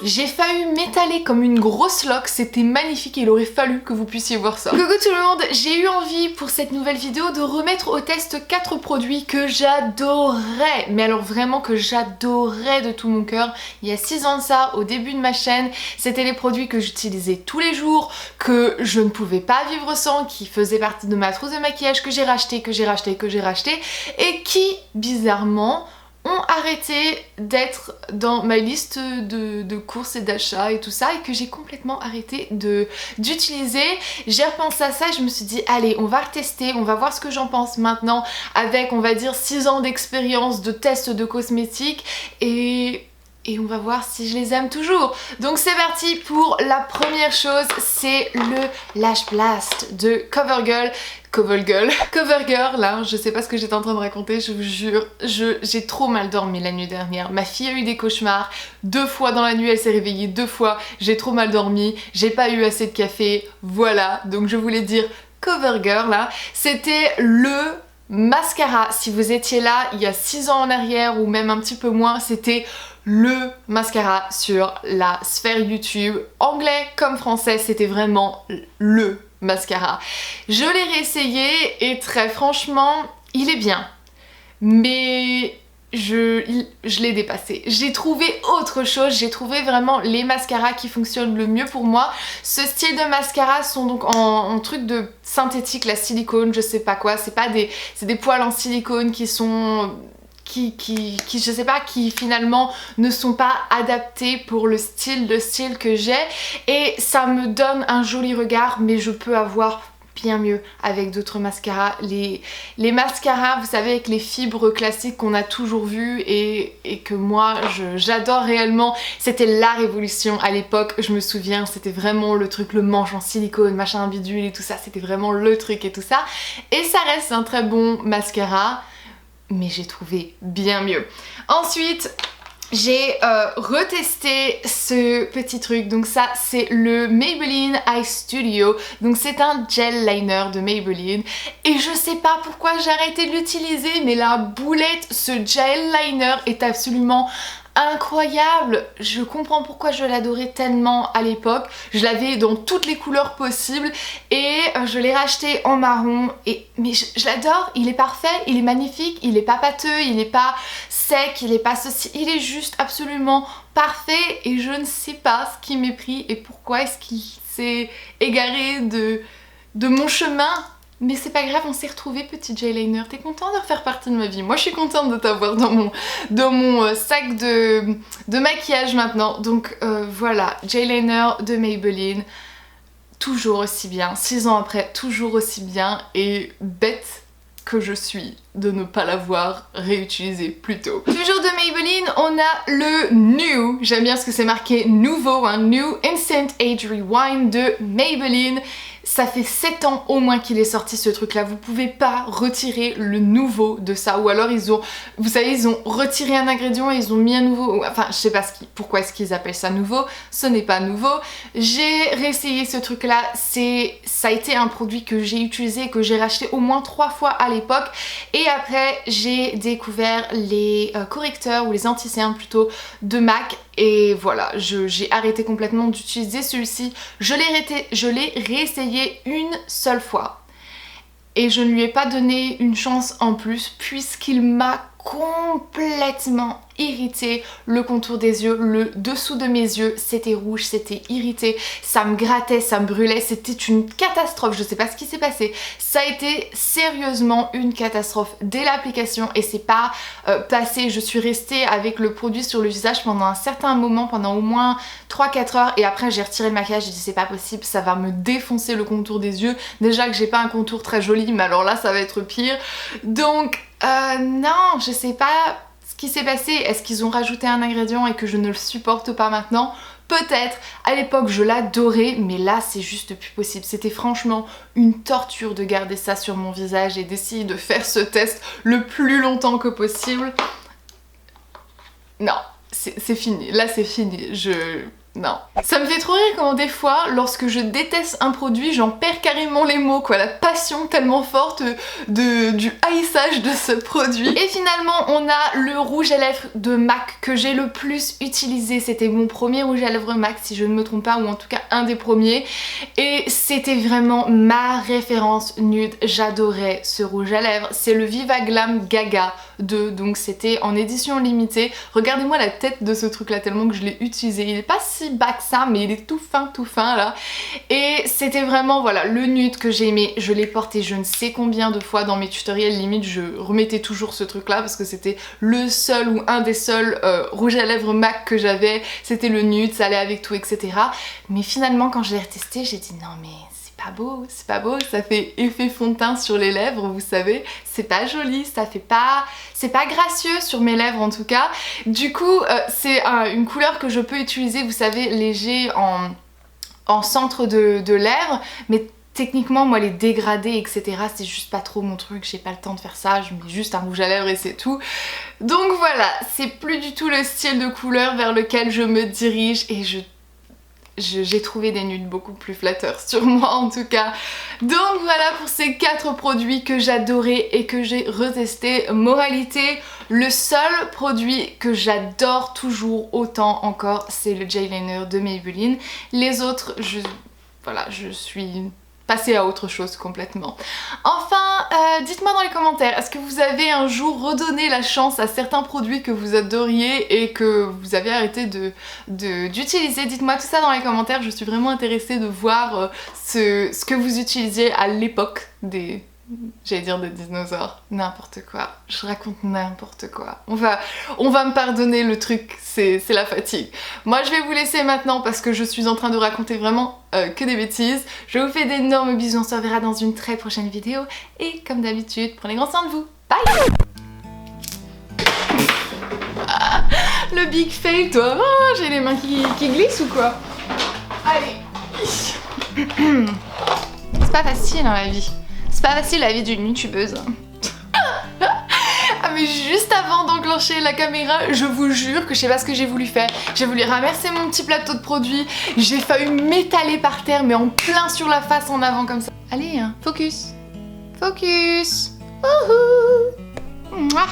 J'ai failli m'étaler comme une grosse loque, c'était magnifique et il aurait fallu que vous puissiez voir ça. Coucou tout le monde, j'ai eu envie pour cette nouvelle vidéo de remettre au test 4 produits que j'adorais, mais alors vraiment que j'adorais de tout mon cœur. Il y a 6 ans de ça, au début de ma chaîne, c'était les produits que j'utilisais tous les jours, que je ne pouvais pas vivre sans, qui faisaient partie de ma trousse de maquillage, que j'ai racheté, et qui, bizarrement, ont arrêté d'être dans ma liste de courses et d'achats et tout ça, et que j'ai complètement arrêté d'utiliser. J'ai repensé à ça et je me suis dit allez, on va retester, on va voir ce que j'en pense maintenant avec, on va dire, 6 ans d'expérience de tests de cosmétiques et on va voir si je les aime toujours. Donc c'est parti pour la première chose, c'est le Lash Blast de CoverGirl, là, je sais pas ce que j'étais en train de raconter, je vous jure, j'ai trop mal dormi la nuit dernière. Ma fille a eu des cauchemars, 2 fois dans la nuit elle s'est réveillée, 2 fois, j'ai trop mal dormi, j'ai pas eu assez de café, voilà. Donc je voulais dire CoverGirl là, c'était le mascara. Si vous étiez là il y a 6 ans en arrière ou même un petit peu moins, c'était le mascara sur la sphère YouTube, anglais comme français, c'était vraiment le mascara. Je l'ai réessayé et très franchement, il est bien, mais je l'ai dépassé. J'ai trouvé autre chose, j'ai trouvé vraiment les mascaras qui fonctionnent le mieux pour moi. Ce style de mascara sont donc en truc de synthétique, la silicone, je sais pas quoi, c'est des poils en silicone qui sont... je sais pas, qui finalement ne sont pas adaptés pour le style que j'ai, et ça me donne un joli regard, mais je peux avoir bien mieux avec d'autres mascaras. Les mascaras, vous savez, avec les fibres classiques qu'on a toujours vues et que moi j'adore réellement, c'était la révolution à l'époque, je me souviens, c'était vraiment le truc, le manche en silicone, machin bidule et tout ça, c'était vraiment le truc et tout ça, et ça reste un très bon mascara, mais j'ai trouvé bien mieux. Ensuite, j'ai retesté ce petit truc, donc ça c'est le Maybelline Eye Studio, donc c'est un gel liner de Maybelline, et je sais pas pourquoi j'ai arrêté de l'utiliser, mais la boulette, ce gel liner est absolument incroyable. Je comprends pourquoi je l'adorais tellement à l'époque. Je l'avais dans toutes les couleurs possibles et je l'ai racheté en marron, mais je l'adore, il est parfait, il est magnifique, il est pas pâteux, il est pas sec, il est pas ceci, il est juste absolument parfait, et je ne sais pas ce qui m'est pris et pourquoi est-ce qu'il s'est égaré de mon chemin. Mais c'est pas grave, on s'est retrouvés, petit J-liner. T'es content de refaire partie de ma vie? Moi je suis contente de t'avoir dans mon sac de maquillage maintenant. Donc voilà, J-liner de Maybelline, toujours aussi bien, 6 ans après, toujours aussi bien, et bête que je suis de ne pas l'avoir réutilisé plus tôt. Toujours de Maybelline, on a le New, j'aime bien ce que c'est marqué nouveau, hein, New Instant Age Rewind de Maybelline. Ça fait 7 ans au moins qu'il est sorti ce truc là, vous pouvez pas retirer le nouveau de ça, ou alors ils ont, vous savez, ils ont retiré un ingrédient et ils ont mis un nouveau, enfin je sais pas pourquoi est-ce qu'ils appellent ça nouveau, ce n'est pas nouveau. J'ai réessayé ce truc là, ça a été un produit que j'ai utilisé, que j'ai racheté au moins 3 fois à l'époque, et après j'ai découvert les correcteurs, ou les anti-cernes plutôt, de MAC. Et voilà, j'ai arrêté complètement d'utiliser celui-ci. Je l'ai réessayé une seule fois et je ne lui ai pas donné une chance en plus, puisqu'il m'a complètement irrité. Le contour des yeux, le dessous de mes yeux, c'était rouge, c'était irrité, ça me grattait, ça me brûlait, c'était une catastrophe, je sais pas ce qui s'est passé. Ça a été sérieusement une catastrophe dès l'application, et c'est pas passé. Je suis restée avec le produit sur le visage pendant un certain moment, pendant au moins 3-4 heures, et après j'ai retiré le maquillage, j'ai dit c'est pas possible, ça va me défoncer le contour des yeux. Déjà que j'ai pas un contour très joli, mais alors là ça va être pire. Donc non, je sais pas ce qui s'est passé. Est-ce qu'ils ont rajouté un ingrédient et que je ne le supporte pas maintenant? Peut-être. À l'époque je l'adorais, mais là c'est juste plus possible. C'était franchement une torture de garder ça sur mon visage et d'essayer de faire ce test le plus longtemps que possible. Non, c'est fini. Là c'est fini. Non. Ça me fait trop rire comment des fois, lorsque je déteste un produit, j'en perds carrément les mots, quoi. La passion tellement forte du haïssage de ce produit. Et finalement, on a le rouge à lèvres de MAC que j'ai le plus utilisé. C'était mon premier rouge à lèvres MAC, si je ne me trompe pas, ou en tout cas un des premiers. Et c'était vraiment ma référence nude. J'adorais ce rouge à lèvres. C'est le Viva Glam Gaga 2, donc c'était en édition limitée. Regardez-moi la tête de ce truc là, tellement que je l'ai utilisé. Il est pas si bas que ça, mais il est tout fin là. Et c'était vraiment, voilà, le nude que j'ai aimé. Je l'ai porté je ne sais combien de fois dans mes tutoriels, limite je remettais toujours ce truc là parce que c'était le seul ou un des seuls rouge à lèvres MAC que j'avais. C'était le nude, ça allait avec tout, etc. Mais finalement quand je l'ai retesté, j'ai dit non mais c'est pas beau, ça fait effet fond de teint sur les lèvres, vous savez, c'est pas joli, c'est pas gracieux sur mes lèvres en tout cas. Du coup, c'est une couleur que je peux utiliser, vous savez, léger en centre de lèvres, mais techniquement, moi, les dégradés, etc., c'est juste pas trop mon truc, j'ai pas le temps de faire ça, je mets juste un rouge à lèvres et c'est tout. Donc voilà, c'est plus du tout le style de couleur vers lequel je me dirige et j'ai trouvé des nudes beaucoup plus flatteurs sur moi en tout cas. Donc voilà pour ces 4 produits que j'adorais et que j'ai retesté. Moralité, le seul produit que j'adore toujours autant encore, c'est le J-Liner de Maybelline. Les autres, je suis passer à autre chose complètement. Enfin, dites-moi dans les commentaires, est-ce que vous avez un jour redonné la chance à certains produits que vous adoriez et que vous avez arrêté d'utiliser? Dites-moi tout ça dans les commentaires, je suis vraiment intéressée de voir ce que vous utilisiez à l'époque des... J'allais dire des dinosaures, n'importe quoi, je raconte n'importe quoi. On va me pardonner le truc, c'est la fatigue. Moi je vais vous laisser maintenant parce que je suis en train de raconter vraiment que des bêtises. Je vous fais d'énormes bisous, on se reverra dans une très prochaine vidéo. Et comme d'habitude, prenez grand soin de vous. Bye. Ah, le big fail toi, oh, j'ai les mains qui glissent ou quoi? Allez. C'est pas facile dans la vie. C'est pas facile la vie d'une youtubeuse. Ah mais juste avant d'enclencher la caméra, je vous jure que je sais pas ce que j'ai voulu faire. J'ai voulu ramasser mon petit plateau de produits, j'ai failli m'étaler par terre mais en plein sur la face en avant comme ça. Allez, hein, focus. Focus. Wouhou. Mouah.